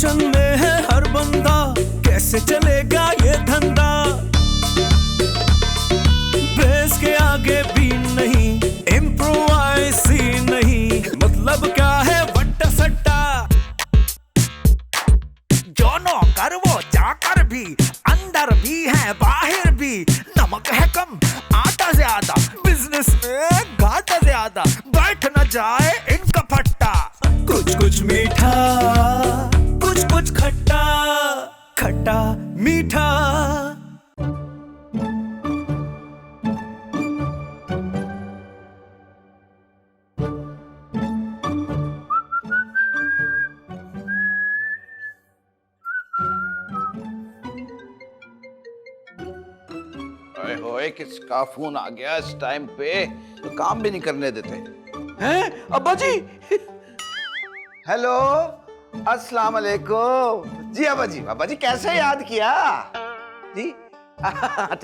Tension में है हर बंदा, कैसे चलेगा ये धंधा। बेस के आगे भी नहीं, इम्प्रोवाइज ही नहीं, मतलब क्या है वट्टा सट्टा। जो नौकर वो चाकर भी, अंदर भी है बाहर भी, नमक है कम आटा ज्यादा, बिजनेस में घाटा ज्यादा, बैठ न जाए इनका फट्टा। कुछ कुछ मीठा, कुछ कुछ खट्टा, खट्टा मीठा। ओए किसका फोन आ गया इस टाइम पे, तो काम भी नहीं करने देते हैं। अब्बा जी हेलो अस्सलाम वालेकुम जी। अब्बा जी कैसे याद किया जी?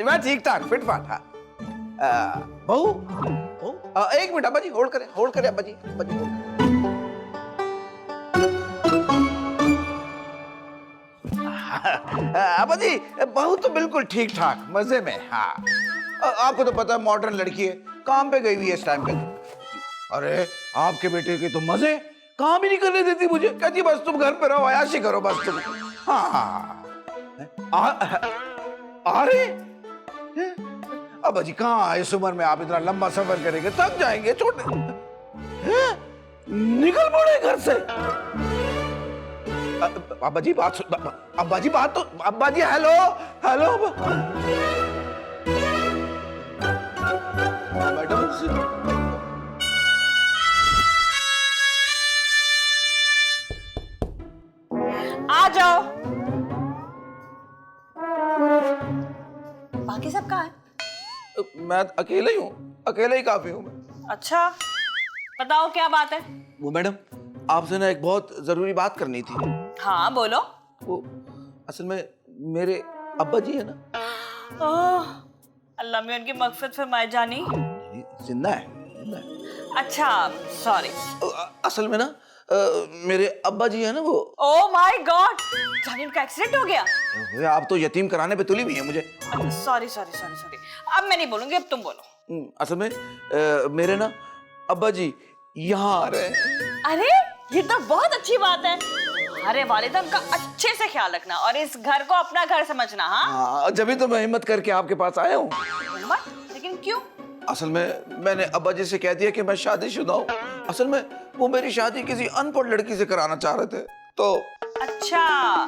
मैं ठीक ठाक फिट फाट। हाँ बहू एक मिनट अब्बा जी होल्ड करें अब्बा जी अब्बा जी बहू तो बिल्कुल ठीक ठाक मजे में। हाँ आपको तो पता है मॉडर्न लड़की है, काम पे गई हुई है इस टाइम पे। अरे आपके बेटे के तो मजे, काम ही नहीं करने देती मुझे, कहती बस तुम घर पे रहो अयाशी करो बस तुम। हाँ अरे अब्बा जी कहाँ इस उम्र में आप इतना लंबा सफर करेंगे, थक जाएंगे, छोटे निकल पड़े घर से। अब्बा जी बात तो अब्बा जी हेलो मैडम आ जाओ। बाकी सब कहाँ है? मैं अकेला ही हूँ, अकेला ही काफी हूँ मैं। अच्छा बताओ क्या बात है? वो मैडम आपसे ना एक बहुत जरूरी बात करनी थी। हाँ बोलो। वो असल में मेरे अब्बा जी है ना, अल्लाह में उनकी मगफिरत फरमाए जानी। जिंदा है। अच्छा सॉरी। असल में ना मेरे अब्बा जी है ना वो। ओह माय गॉड, जानी उनका एक्सीडेंट हो गया। आप तो यतीम कराने पे तुली हुई है मुझे। सॉरी अब मैं नहीं बोलूंगी, अब तुम बोलो। असल में मेरे ना अब्बा जी यहाँ आ रहे हैं। अरे ये तो बहुत अच्छी बात है। अरे वालिदा का अच्छे से ख्याल रखना और इस घर को अपना घर समझना। हाँ जब ही तो मैं हिम्मत करके आपके पास आया हूँ। लेकिन क्यों? असल में मैंने अब्बा जी से कह दिया कि मैं शादीशुदा हूँ। असल में वो मेरी शादी किसी अनपढ़ लड़की से कराना चाह रहे थे तो। अच्छा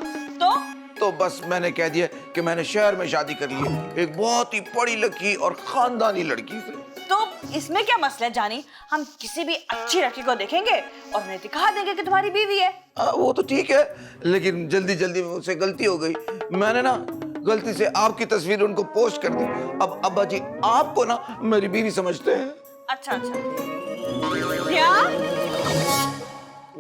तो बस मैंने कह दिया कि मैंने शहर में शादी कर ली है, एक बहुत ही पढ़ी लिखी और खानदानी लड़की से। तो इसमें क्या मसला है जानी, हम किसी भी अच्छी लड़की को देखेंगे और उन्हें दिखा देंगे कि तुम्हारी बीवी है। वो तो ठीक है, लेकिन जल्दी में मुझसे गलती हो गई। मैंने ना गलती से आपकी तस्वीर उनको पोस्ट कर दी। अब अब्बा जी आपको ना मेरी बीवी समझते हैं। अच्छा क्या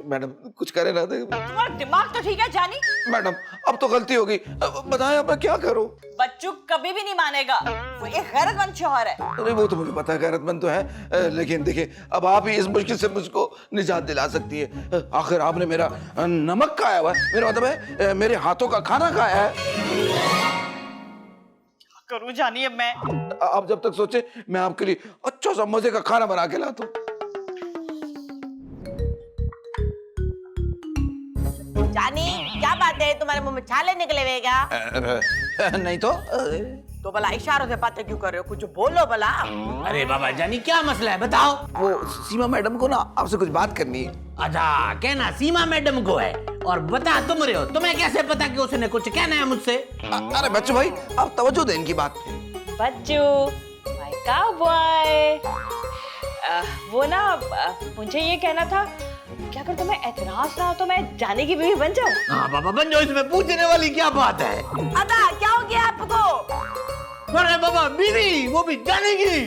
मैडम कुछ करे ना दे। तुम्हारा दिमाग तो ठीक है जानी। मैडम अब तो गलती हो गई, बताएं अब मैं क्या करूं? बच्चू कभी भी नहीं मानेगा, वो एक गैरतमंद शौहर है। अरे वो तो मुझे पता है गैरतमंद तो है, लेकिन देखिए अब आप ही इस मुश्किल से मुझको निजात दिला सकती है। आखिर आपने मेरा नमक खाया हुआ है, मेरा मतलब है मेरे हाथों का खाना खाया है। करूं जानिए मैं? आप जब तक सोचे मैं आपके लिए अच्छा सा मजे का खाना बना के लाता हूं। जानी क्या बात है, तुम्हारे मुंह में छाले निकले हुए क्या? नहीं तो भला इशारों से बातें क्यों कर रहे हो, कुछ बोलो भला। अरे बाबा जानी क्या मसला है बताओ। वो सीमा मैडम को ना आपसे कुछ बात करनी है। अच्छा कहना सीमा मैडम को है, और बता तुम रहे हो, तुम्हें कैसे पता कि उसने कुछ कहना है मुझसे? अरे बच्चू भाई आप तवज्जो दें इनकी बात पे। बच्चू माय काउबॉय, वो ना मुझे ये कहना था कि अगर तुम्हें एतराज ना हो तो मैं जाने की बीवी बन जाऊं। हाँ बाबा बन जाओ, इसमें पूछने वाली क्या बात है? अदा क्या हो गया आपको? अरे बाबा बीवी वो भी जाने की।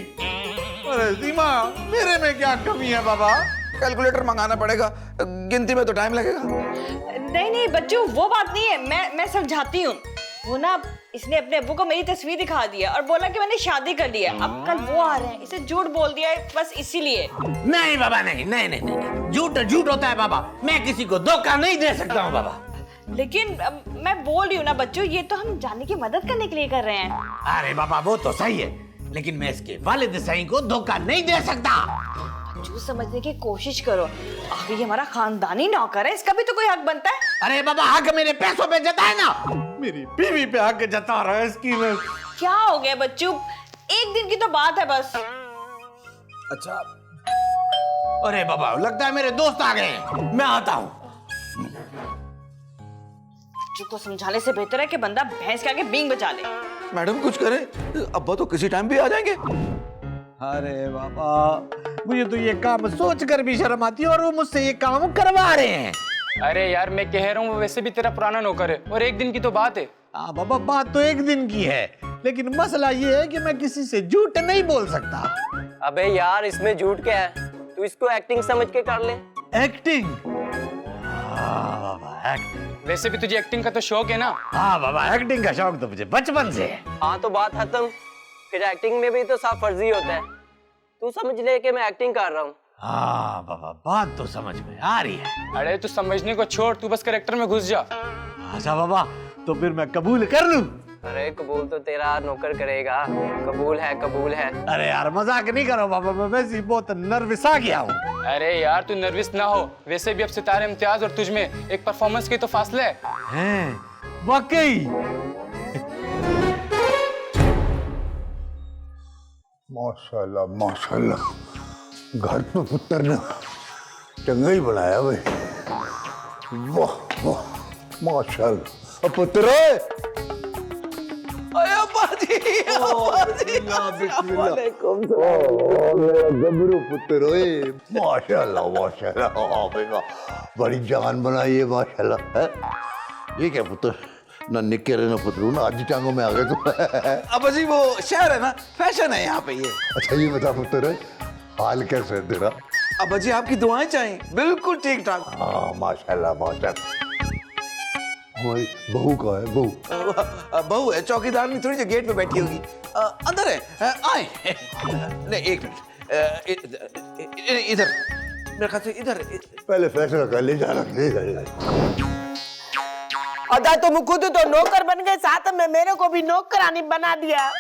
अरे सीमा मेरे में क्या कमी है बाबा? कैलकुलेटर मंगाना पड़ेगा, गिनती में तो टाइम लगेगा। नहीं बच्चू वो बात नहीं है, मैं समझाती हूँ। वो ना इसने अपने अब्बू को मेरी तस्वीर दिखा दिया और बोला कि मैंने शादी कर ली है। अब कल वो आ रहे हैं, इसे झूठ बोल दिया है बस इसीलिए। नहीं बाबा नहीं, झूठ होता है बाबा, मैं किसी को धोखा नहीं दे सकता हूँ बाबा। लेकिन मैं बोल रही हूँ ना बच्चों, ये तो हम जाने की मदद करने के लिए कर रहे हैं। अरे बाबा वो तो सही है, लेकिन मैं इसके वालिद सही को धोखा नहीं दे सकता। बच्चों समझने की कोशिश करो, आगे ये हमारा खानदानी नौकर है, इसका भी तो कोई हक बनता है। अरे बाबा हक मेरे पैसों पे जता है ना, मेरी बीवी पे हक जता रहा है इसकी में। क्या हो गया बच्चों, एक दिन की तो बात है बस। अच्छा, अरे बाबा लगता है मेरे दोस्त आ गए हैं, मैं आता हूँ। बच्चों को समझाने से बेहतर है कि बंदा भैंस के आगे बींग बजा ले। मैडम कुछ करें, अब्बा तो किसी टाइम भी आ जाएंगे। अरे बाबा मुझे तो ये काम सोच कर भी शर्म आती है और वो मुझसे ये काम करवा रहे हैं। अरे यार मैं कह रहा हूँ वो वैसे भी तेरा पुराना नौकर है और एक दिन की तो बात है। हाँ बाबा बात तो एक दिन की है, लेकिन मसला ये है कि मैं किसी से झूठ नहीं बोल सकता। अबे यार इसमें झूठ क्या है, तू इसको एक्टिंग समझ के कर ले। एक्टिंग? हाँ बाबा एक्टिंग। वैसे भी तुझे एक्टिंग का तो शौक है ना? हाँ बाबा एक्टिंग का शौक तो मुझे बचपन से है। हाँ तो बात खत्म, फिर एक्टिंग में भी तो साफ फर्जी होता है। तू समझ ले कि मैं एक्टिंग कर रहा हूँ। हाँ बाबा बात तो समझ में आ रही है। अरे तू समझने को छोड़, तू बस कैरेक्टर में घुस जा। अच्छा बाबा तो फिर मैं कबूल कर लूं? अरे कबूल तो तेरा नौकर करेगा, कबूल है कबूल है। अरे यार मजाक नहीं करो बाबा, मैं वैसे ही बहुत नर्वस आ गया हूँ। अरे यार तू नर्वस ना हो, वैसे भी अब सितारे इम्तियाज और तुझ में एक परफॉर्मेंस की तो फासला है। हैं वाकई? माशाल्लाह माशाल्लाह, घर पे पुत्र ने चंगा ही बनाया भाई। वाह वाह माशाल्लाह। पुत्र अरे अब्बा जी, गबरू पुत्र ओए, माशाल्लाह माशाल्लाह। हाँ भाई वाह, बड़ी जान बनाई है माशाल्लाह। है ये क्या पुत्र, ना निक्के रहे ना पुत्र ना आज टांगों में आ गए तुम। अब्बा जी वो शहर है ना, फैशन है यहाँ पे ये। अच्छा ये बता पुत्र हाल कैसे है तेरा? अब्बा जी आपकी दुआएं चाहिए, बिल्कुल ठीक ठाक। हाँ माशाल्लाह माशाल्लाह। हमारी बहू कहाँ है? बहू बहू है, चौकीदार नहीं थोड़ी सी गेट पे बैठी होगी। अंदर है, आए। नहीं एक मिनट, इधर मेरे ख्याल से इधर। पहले फैसला कर ले, जाना ले जा। अदा तुम खुद तो नौकर बन गए, साथ में मेरे को भी नौकरानी बना दिया।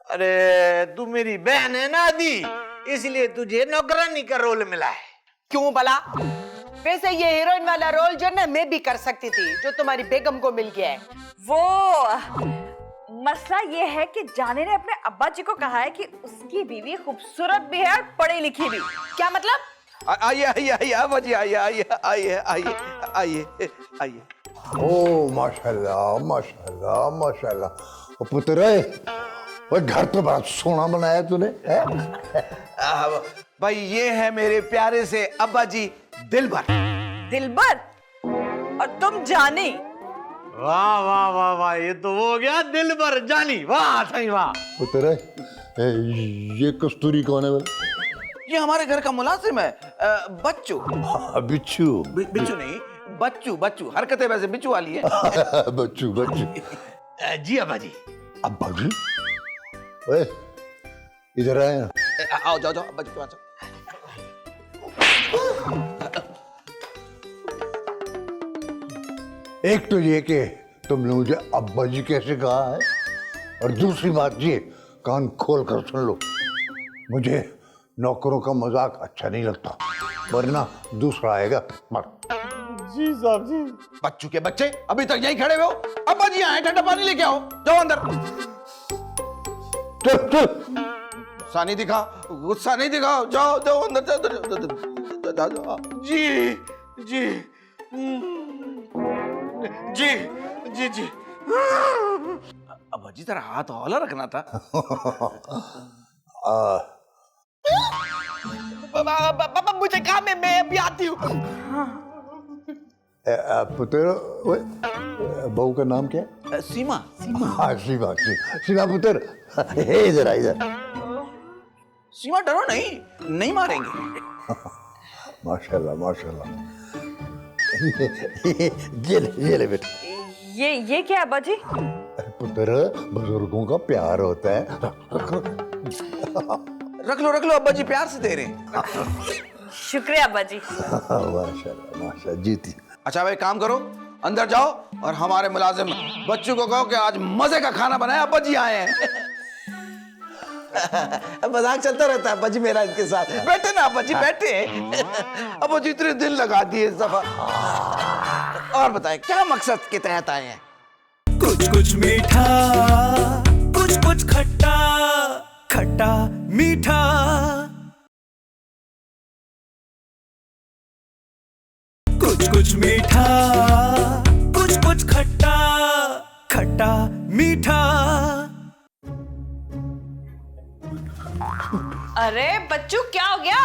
अरे तू मेरी बहन है ना दी, इसलिए तुझे नौकरानी का रोल मिला है। क्यों भला? वैसे ये हीरोइन वाला रोल जो ना मैं भी कर सकती थी, जो तुम्हारी बेगम को मिल गया है। वो मसला ये है कि जाने ने अपने अब्बा जी को कहा है कि उसकी बीवी खूबसूरत भी है और पढ़ी लिखी भी। क्या मतलब? आइए आइए आइए अब्बा जी, आइए आइए आइए आइए आइए आइए। ओ माशाल्लाह माशाल्लाह माशाल्लाह। वो पुत्र है, वो घर तो बड़ा सोना बनाया तूने। भाई ये है मेरे प्यारे से अब्बा जी दिलबर। दिलबर? और तुम जानी? वाह वाह वाह वाह, ये तो हो गया दिल भर जानी। वाह सही वाह। पुत्र है, ये कस्तूरी कौन है बोले? ये हमारे घर का मुलाजिम है, बच्चू। बिच्छू? बिच्छू नहीं, बच्चू बच्चू, हरकतें वैसे बिच्छू वाली है। बच्चू बच्चू। जी अब्बा जी। अब्बा जी ओए इधर आए ना। आओ जाओ जाओ अब्बा जी आ जाओ। एक तो ये कि तुमने मुझे अब्बा जी कैसे कहा है, और दूसरी बात ये, कान खोल कर सुन लो, मुझे नौकरों का मजाक अच्छा नहीं लगता, वरना दूसरा आएगा। जी साहब जी। बच्चू के बच्चे अभी तक यहीं खड़े हुए हो? अब्बा जी आए, ठंडा पानी लेके आओ, जाओ अंदर। चल चल। गुस्सा नहीं दिखा, गुस्सा नहीं दिखाओ, जाओ जाओ अंदर जाओ। जी जी जी जी जी। अब्बा जी तेरा हाथ हौला रखना था। पापा मुझे काम है, मैं अभी आती हूँ। पुत्र ओए, बहू का नाम क्या है? सीमा। हाँ सीमा। सीमा पुत्र इधर आ इधर। सीमा डरो नहीं, नहीं मारेंगे। माशाल्लाह माशाल्लाह। ये ले बेटा। ये क्या अब्बा जी? पुत्र बुजुर्गों का प्यार होता है, रख लो अब्बा जी, प्यार से दे रहे हैं। शुक्रिया अब्बा जी। माशाल्लाह माशाल्लाह जीती। अच्छा भाई काम करो, अंदर जाओ और हमारे मुलाजिम बच्चों को कहो कि आज मजे का खाना बनाया, अब्बा जी आए हैं। मजाक चलता रहता है अब्बा जी मेरा इनके साथ। बैठे ना अब्बा जी, बैठे। अब्बा जी इतने दिन लगा दिए इस दफा। और बताएं क्या मकसद के तहत आए हैं? कुछ कुछ मीठा, कुछ कुछ खट्टा, खट्टा मीठा। कुछ कुछ मीठा, कुछ कुछ खट्टा, खट्टा मीठा। अरे बच्चू क्या हो गया?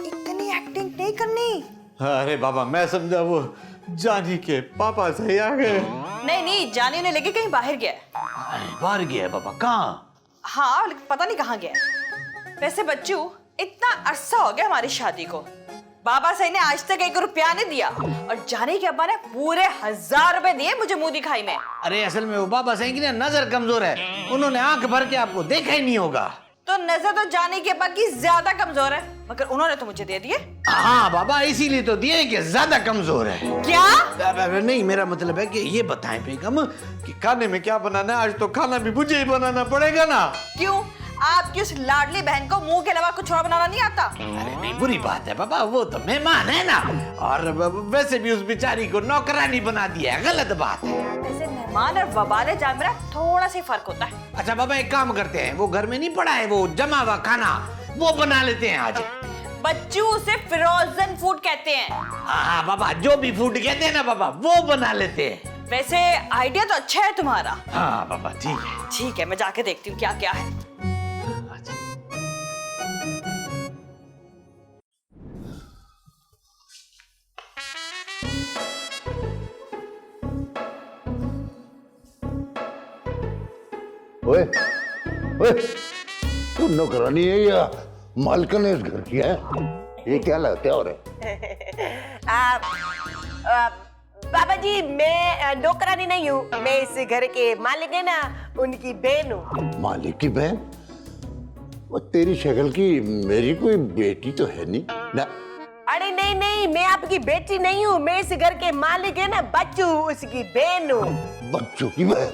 इतनी एक्टिंग नहीं करनी। अरे बाबा मैं समझा वो जानी के पापा सही आ गए। नहीं नहीं, जानी उन्हें लेके कहीं बाहर गया है। बाहर गया है बाबा? कहाँ? हाँ लेकिन पता नहीं कहाँ गया है। वैसे बच्चू इतना अरसा हो गया हमारी शादी को, बाबा सही ने आज तक 1 रुपया नहीं दिया, और जानी के अब्बा ने पूरे 1000 रुपए दिए मुझे मुंह दिखाई में। अरे असल में वो बाबा सही की ना नजर कमजोर है, उन्होंने आंख भर के आपको देखा ही नहीं होगा। तो नजर तो जानी के अब्बा की ज्यादा कमजोर है, मगर उन्होंने तो मुझे दे दिए। हाँ बाबा इसीलिए तो दिए कि ज्यादा कमजोर है। क्या? नहीं मेरा मतलब है कि ये बताएं बेगम कि खाने में क्या बनाना है? आज तो खाना भी मुझे ही बनाना पड़ेगा ना। क्यों, आपकी उस लाडली बहन को मुंह के अलावा कुछ और बनाना नहीं आता? अरे नहीं बुरी बात है बाबा, वो तो मेहमान है ना, और वैसे भी उस बेचारी को नौकरानी बना दिया है, गलत बात है। वैसे मेहमान और वबाले जानवर थोड़ा सा फर्क होता है। अच्छा बाबा एक काम करते हैं, वो घर में नहीं पड़ा है वो जमा हुआ खाना, वो बना लेते हैं आज। बच्चू उसे फ्रोजन फूड कहते हैं। हाँ बाबा जो भी फूड कहते हैं ना बाबा वो बना लेते हैं। वैसे आइडिया तो अच्छा है तुम्हारा। हाँ बाबा ठीक है। ठीक है मैं जाके देखती हूँ क्या क्या है। ओए, ओए, तू नौकरानी है या मालकिन है इस घर की है? ये क्या लगता है? और बाबा जी मैं नौकरानी नहीं हूँ, मैं इस घर के मालिक है ना, उनकी बहन हूँ। मालिक की बहन? वो तेरी शक्ल की मेरी कोई बेटी तो है नहीं ना? अरे नहीं नहीं, मैं आपकी बेटी नहीं हूँ, मैं इस घर के मालिक है ना बच्चू, उसकी बहन हूँ। बच्चों की बहन?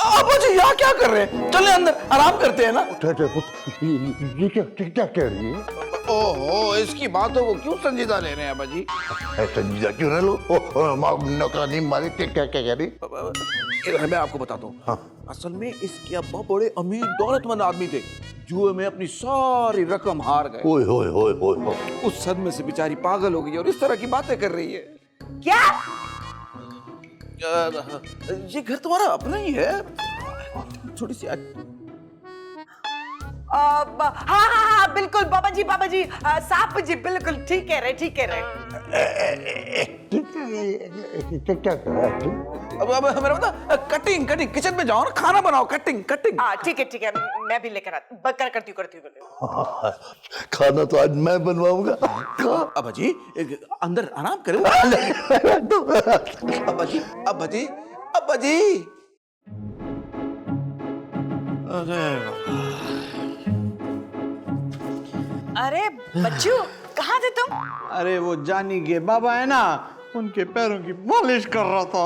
अब्बा जी यहाँ क्या कर रहे हैं? चले अंदर आराम करते हैं ना। ये क्या कह रही है? ओहो इसकी बात हो वो क्यों संजीदा ले रहे हैं अब्बा जी? संजीदा क्यों ना लो? नौकरानी मालिक क्या क्या कह रही? मैं आपको बताता हूँ। हाँ। असल में इसके अब्बा बड़े अमीर दौलतमंद आदमी थे, जुए में अपनी सारी रकम हार गए। ओए होए होए होए। उस सदमे से बेचारी पागल हो गई और इस तरह की बातें कर रही है। क्या? ये घर तुम्हारा अपना ही है? छोटी सी हाँ हाँ हाँ बिल्कुल बाबा जी साहब जी बिल्कुल ठीक कह रहे, ठीक कह रहे। क्या कर रहा है तू? अब मेरा बता, कटिंग किचन में जाओ ना, खाना बनाओ, कटिंग। हाँ ठीक है मैं भी लेकर आती, करती हूँ। खाना तो आज मैं बनवाऊंगा। अब्बा जी अंदर आराम करें। अब्बा जी अरे बच्चू कहाँ थे तुम? अरे वो जानी के बाबा है ना, उनके पैरों की मालिश कर रहा था।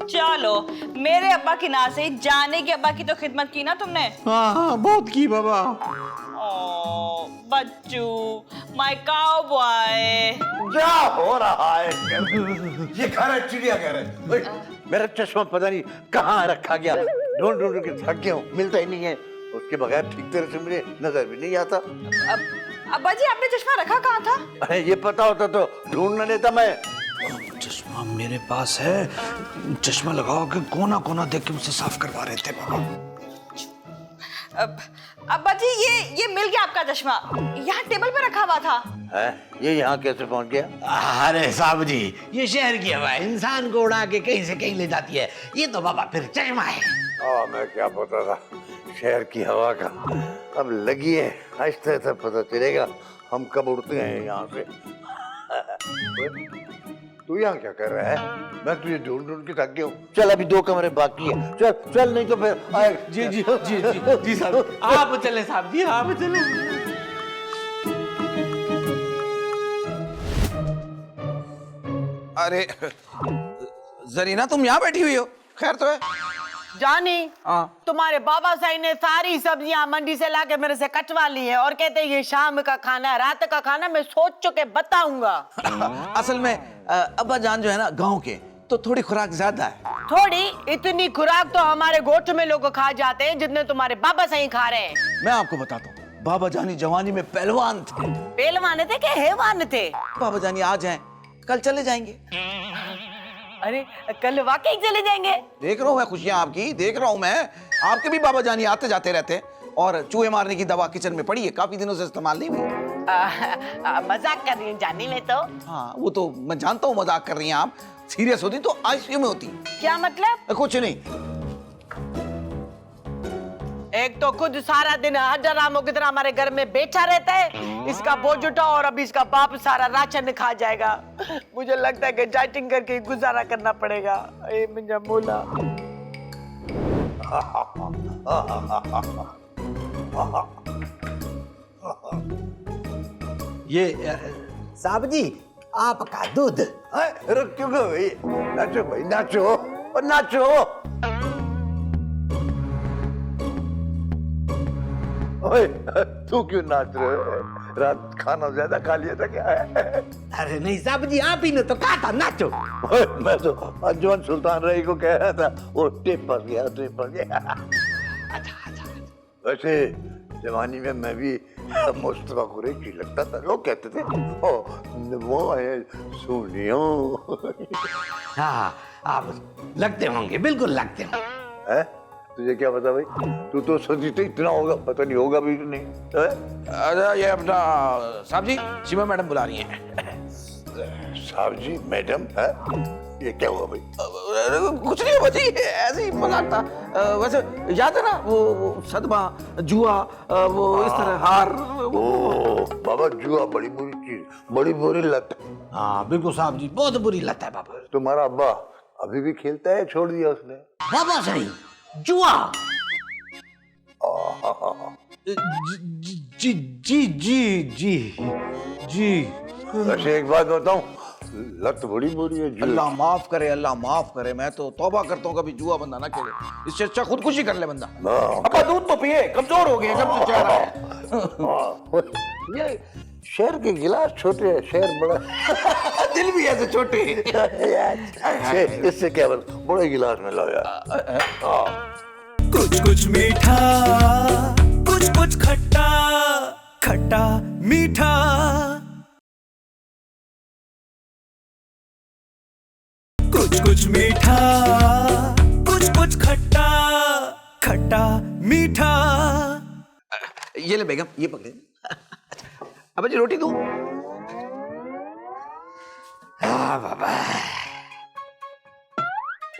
चलो मेरे अब्बा की ना से जाने के अब्बा की तो खिदमत की ना तुमने। हाँ बहुत की बाबा। ओ बच्चू माय काउ बॉय। क्या हो रहा है? ये घर है चिड़ियाघर है। मेरा चश्मा पता नहीं कहाँ रखा गया, ढूंढ के थक गया हूँ, मिलता ही नहीं है। उसके बगैर ठीक तरह से मुझे नजर भी नहीं आता। अब्बा जी आपने चश्मा रखा कहाँ था? अरे ये पता होता तो ढूंढ न लेता मैं। चश्मा मेरे पास है, चश्मा लगाओ के कोना कोना देख के मुझसे साफ करवा रहे थे बाबा। अब्बा जी ये मिल गया आपका चश्मा, यहाँ टेबल पे रखा हुआ था। है? ये यहाँ कैसे पहुँच गया? अरे साहब जी ये शहर की हवा है, इंसान को उड़ा के कहीं से कहीं ले जाती है, ये तो बाबा फिर चश्मा है। मैं क्या पता था शहर की हवा का। अब लगी है, आहिस्ता आहिस्ता पता चलेगा हम कब उड़ते हैं यहाँ से। तू यहाँ क्या कर रहा है? मैं तुझे ढूंढ के थक गया हूँ। चल अभी 2 कमरे बाकी है, चल नहीं तो फिर जी साहब आप चले साहब जी, आप चले। अरे जरीना तुम यहाँ बैठी हुई हो, खैर तो है। जानी, हाँ। तुम्हारे बाबा साहब ने सारी सब्जियां मंडी से लाके मेरे से कटवा ली है और कहते हैं ये शाम का खाना है, रात का खाना मैं सोच चुके बताऊंगा। असल में अब्बा जान जो है ना गांव के, तो थोड़ी खुराक ज्यादा है। थोड़ी इतनी खुराक तो हमारे गोठ में लोग खा जाते हैं जितने तुम्हारे बाबा सही खा रहे हैं। मैं आपको बताता हूँ, बाबा जानी जवानी में पहलवान थे। पहलवान थे कि हैवान थे? बाबा जानी आज हैं, कल चले जाएंगे। अरे कल वाकई चले जाएंगे? देख रहा हूँ मैं खुशियां आपकी, देख रहा हूँ मैं। आपके भी बाबा जानी आते जाते रहते हैं, और चूहे मारने की दवा किचन में पड़ी है, काफी दिनों से इस्तेमाल नहीं हुई। मजाक कर रही है जानी में तो। हाँ वो तो मैं जानता हूँ मजाक कर रही हैं आप, सीरियस होती तो आईसीयू में होती। क्या मतलब? कुछ नहीं। एक तो खुद सारा दिन हजारामों की तरह हमारे घर में बैठा रहता है, इसका बोझ उठाओ और अब इसका बाप सारा राशन खा जाएगा। मुझे लगता है कि डाइटिंग करके गुजारा करना पड़ेगा। ए मुझे बोला ये साहब जी आपका दूध। रुक क्यों गए भाई? नाचो भाई, नाचो और नाचो। ओए, तू क्यों नाच रहे हो? रात खाना ज्यादा खा लिया था क्या है? अरे नहीं साहब जी, आप ही ने तो कहा था नाचो। ओए, मैं तो अंजुमन सुल्तान रही को कह रहा था, वो टिप फंस गया, टिप फंस गया। अच्छा। वैसे जवानी में मैं भी मुस्तफा कुरैशी लगता था, लोग कहते थे ओ वो है सोनियो। हाँ आप लगते होंगे, बिल्कुल लगते होंगे। है तुझे क्या पता भाई? तू तो सोची तो इतना होगा, पता नहीं होगा भी नहीं है? अरे ये अपना साहब जी, सीमा मैडम बुला रही हैं। साहब जी मैडम है? ये क्या हुआ भाई? कुछ नहीं हुआ जी, ऐसे ही मजाक था। वैसे याद है ना वो सदमा, जुआ, वो इस तरह हार। ओ बाबा, जुआ बड़ी बुरी चीज, बड़ी बुरी लत। हाँ बिल्कुल साहब जी, बहुत बुरी लत है बाबा। तुम्हारा अब्बा अभी भी खेलता है? छोड़ दिया उसने? बाबा सही जुआ? जी जी जी जी जी। वैसे एक बात बताऊं, लत बड़ी बुरी है। अल्लाह माफ करे, अल्लाह माफ करे। मैं तो तौबा करता हूँ कभी जुआ बंदा ना खेले, इससे अच्छा खुदकुशी कर ले बंदा। अब्बा दूध तो पिए, कमजोर हो गए जब से चेहरा है। ये शेर के गिलास छोटे हैं, शेर बड़ा। दिल भी ऐसे छोटे। इससे क्या बड़े गिलास में लाओ यार। कुछ कुछ मीठा, कुछ कुछ खट्टा, खट्टा मीठा। कुछ कुछ मीठा, कुछ कुछ खट्टा, खट्टा मीठा। ये ले बेगम, ये पकड़े। अब जी रोटी दूं? हाँ बाबा।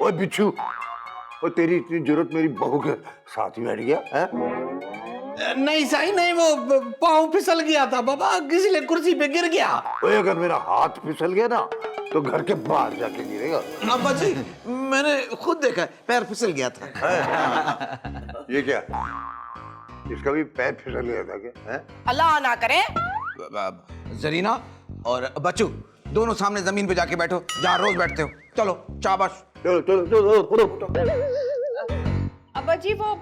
ओए बिच्छू, और तेरी इतनी जरूरत मेरी बहू के साथ ही बैठ गया है? नहीं सही नहीं, वो पाँव फिसल गया था बाबा, किसी ने कुर्सी पे गिर गया। ओए अगर मेरा हाथ फिसल गया ना तो घर के बाहर जाके गिरेगा। अब्बा जी मैंने खुद देखा है, पैर फिसल गया था। ये क्या? इसका भी पैर फिसल गया था क्या? है? अल्लाह ना करे। जरीना और बच्चू दोनों सामने जमीन पे जाके बैठो, जहाँ रोज बैठते हो। चलो शाबाश। चलो चलो चलो चलो। अब्बा जी वो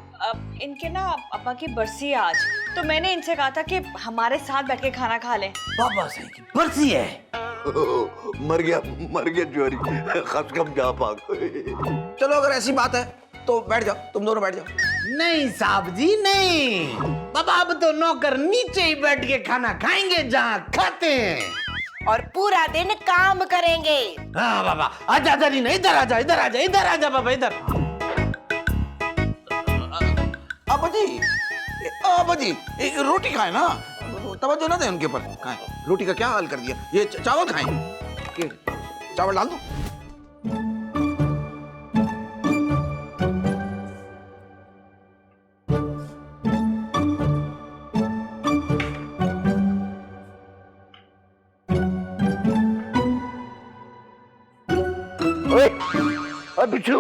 इनके ना अब्बा की बरसी है आज, तो मैंने इनसे कहा था कि हमारे साथ बैठ के खाना खा लें। बाबा सही की बरसी है। मर गया चोरी, खस कम जा पाग। चलो अगर ऐसी बात है तो बैठ जाओ, तुम दोनों बैठ जाओ। नहीं साहब जी नहीं बाबा, अब तो नौकर नीचे ही बैठ के खाना खाएंगे जहाँ खाते हैं, और पूरा दिन काम करेंगे। हाँ बाबा। आजा जरीना, इधर आजा, इधर आजा, इधर आजा बाबा, इधर। अब्बा जी रोटी खाए ना, तवज्जो ना दे उनके ऊपर। खाएं, रोटी का क्या हाल कर दिया। ये चावल खाएं, ये चावल डाल दो। ओए बिच्छू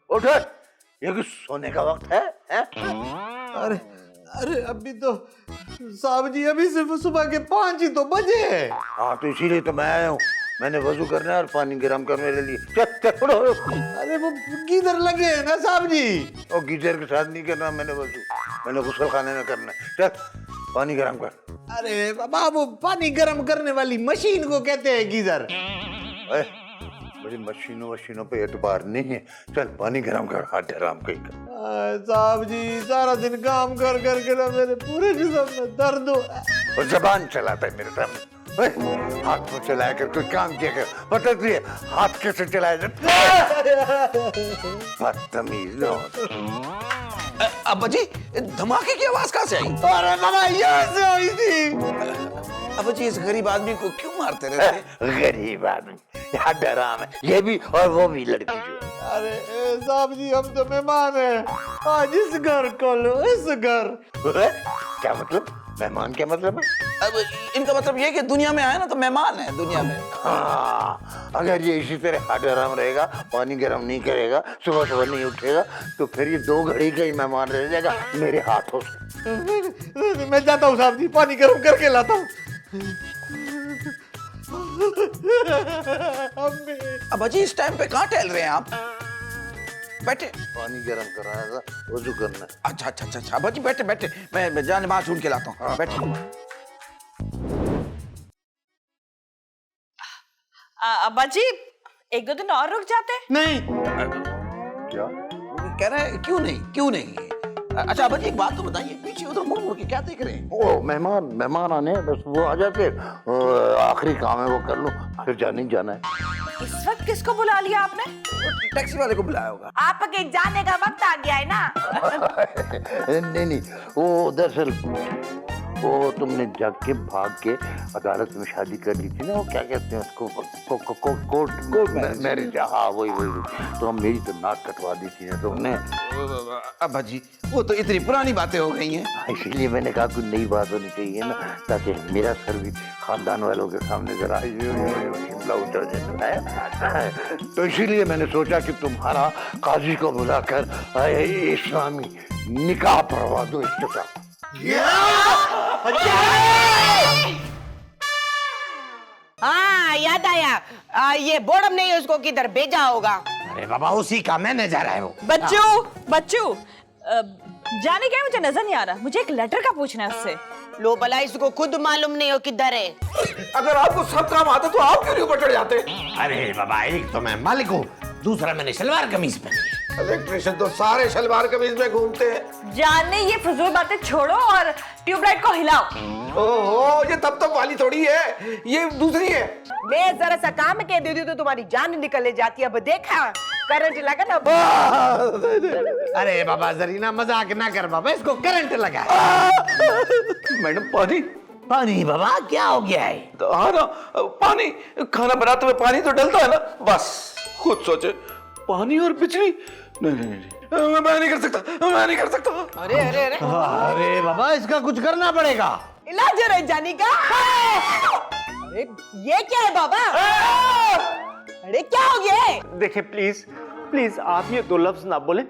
उठ, ये कुछ सोने का वक्त है? अरे अरे अभी तो साहब जी, अभी सिर्फ सुबह के 5 ही तो बजे हैं। हाँ तो इसीलिए तो मैं आया हूँ। मैंने वजू करना है और पानी गर्म करने के लिए चल छोड़ो। अरे वो गीजर लगे हैं ना साहब जी। और गीजर के साथ नहीं करना मैंने वजू, मैंने गुस्ल खाने में करना है। चल पानी गर्म कर। अरे बाबा वो पानी गर्म करने वाली मशीन को कहते हैं गीजर। मुझे मशीनों पे एतबार नहीं है। चल पानी गर्म कर, हाथ आराम कहीं कर। साहब जी सारा दिन काम कर करके ना मेरे पूरे जिस्म में दर्द हो। और जबान चलाता है मेरे सामने। हाथ को चलाया कर, कोई काम किया कर, पता तुझे हाथ कैसे चलाया जाता? बदतमीज अब्बा जी धमाके की आवाज कहाँ से आई? अरे बाबा यहाँ से हुई थी। अब्बा जी इस गरीब आदमी को क्यों मारते रहते? गरीब आदमी यहाँ डराम है, ये भी और वो भी लड़की जो है। अरे साहब जी हम तो मेहमान हैं आज इस घर को लो, इस घर। क्या मतलब? मेहमान क्या मतलब है? अब इनका मतलब ये कि दुनिया में आया ना तो मेहमान है दुनिया में। हाँ, अगर ये इसी तरह हाथ आराम रहेगा, पानी गर्म नहीं करेगा, सुबह सुबह नहीं उठेगा, तो फिर ये 2 घड़ी का ही मेहमान रह जाएगा मेरे हाथों से। मैं जाता हूँ साहब जी, पानी गर्म करके लाता हूँ। अब्बा जी इस टाइम पे कहाँ टहल रहे हैं आप? बैठे। पानी गर्म कराया था, वजू करना। अच्छा अच्छा अच्छा अच्छा अब्बा जी बैठे बैठे, मैं जाने माँ ढूंढ के लाता हूँ। बैठे। अब्बा जी 1-2 दिन और रुक जाते। नहीं। क्या कह रहे हैं क्यों नहीं क्यों नहीं? अच्छा अब्बा जी एक बात तो बताइए, पीछे उधर मुड़ मुड़ के क्या देख रहे हैं? ओ मेहमान आने हैं, बस वो आ जाते, आखिरी काम है वो कर लो, फिर जाना है। इस वक्त किसको बुला लिया आपने? टैक्सी वाले को बुलाया होगा। आपके जाने का वक्त आ गया है ना। नहीं वो दरअसल वो तुमने जाके भाग के अदालत में शादी कर ली थी ना, वो क्या कहते हैं उसको, कोर्ट मैरिज। हाँ वही तो हम मेरी तो नाक कटवा दी थी ना तुमने। अब्बा जी वो तो इतनी पुरानी बातें हो गई हैं। इसलिए मैंने कहा कोई नई बात होनी चाहिए ना, ताकि मेरा सर भी खानदान वालों के सामने जरा शिमला उतर जाए। तो इसीलिए मैंने सोचा कि तुम्हारा काजी को बुलाकर इस्लामी निकाह पढ़वा दो इसके साथ। हाँ याद आया, ये बोर्डम ने उसको किधर भेजा होगा। अरे बाबा उसी का मैनेजर है वो। बच्चू जाने क्या मुझे नजर नहीं आ रहा, मुझे एक लेटर का पूछना है उससे। लो भला इसको खुद मालूम नहीं हो किधर है। अगर आपको सब काम आता तो आप क्यों नहीं ऊपर चढ़ जाते? अरे बाबा एक तो मैं मालिक हूँ, दूसरा मैंने सलवार कमीज पहनी। इलेक्ट्रिशियन तो सारे सलवार कमीज में घूमते हैं। जाने ये फजूल बातें छोड़ो और ट्यूबलाइट को हिलाओ। ओहो ये तब वाली थोड़ी है, ये दूसरी है। मैं जरा सा काम कह देती तो तुम्हारी जान निकल जाती है। अब देखा करंट लगा ना। अरे बाबा जरीना मजाक ना कर बाबा, इसको करंट लगा। मैडम पानी पानी बाबा क्या हो गया है? तो हाँ ना पानी, खाना बनाते हुए पानी तो डलता है ना, बस खुद सोचे पानी और बिजली। नहीं मैं नहीं कर सकता। अरे अरे अरे अरे बाबा इसका कुछ करना पड़ेगा। इलाज रह जाने का। अरे ये क्या है बाबा? अरे क्या हो गया है? देखिए प्लीज आप ये 2 लफ्ज ना बोले,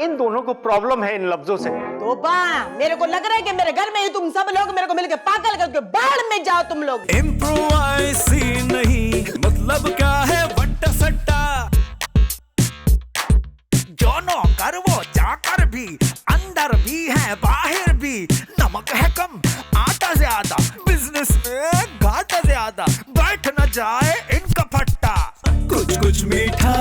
इन दोनों को प्रॉब्लम है इन लफ्जों से। तोबा, मेरे को लग रहा है कि मेरे घर में ही तुम सब लोग मेरे को मिलकर पागल करके बाढ़ में जाओ तुम लोग। इम्प्रोवाइज़ नहीं मतलब क्या है बट्टा सट्टा, जो नौकर वो चाकर भी, अंदर भी है बाहर भी, नमक है कम आटा ज्यादा, बिजनेस में घाटा ज्यादा, बैठ न जाए इनका फट्टा, कुछ मीठा